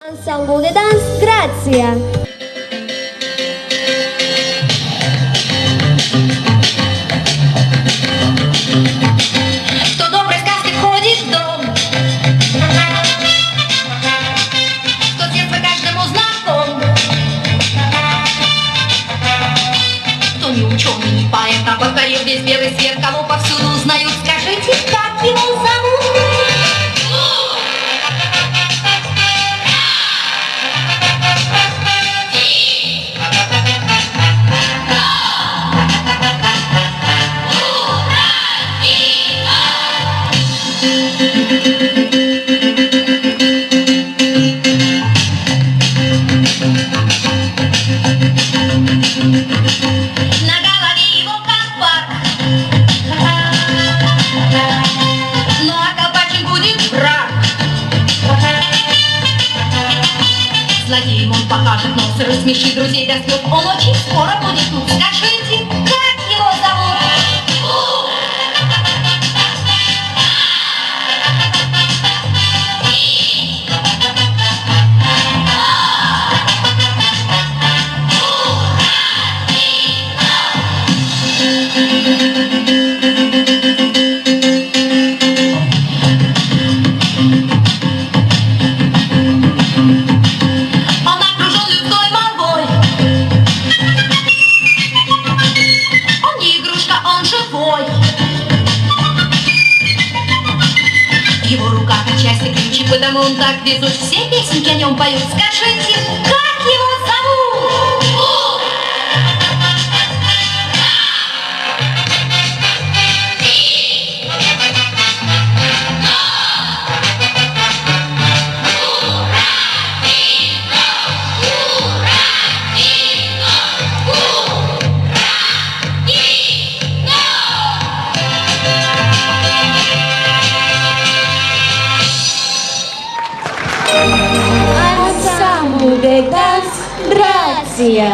Ensemble de danse Grazia. Кто доброй сказки входит в дом, кто с детства каждому знаком, кто не ученый, не поэт, а покорил весь белый свет, кого повсюду узнают, скажите, как его зовут? На голове его колпак, ну а колпачек будет враг. Злодеем он покажет нос и рассмешит друзей до слез. Он очень скоро будет тут. Скажите, как его зовут? Он окружен людской молвой. Он не игрушка, он живой. Его рука как части ключи, потому он так везут. Все песенки о нем поют. Скажите, как его зовут? Ensemble de danse Grazia.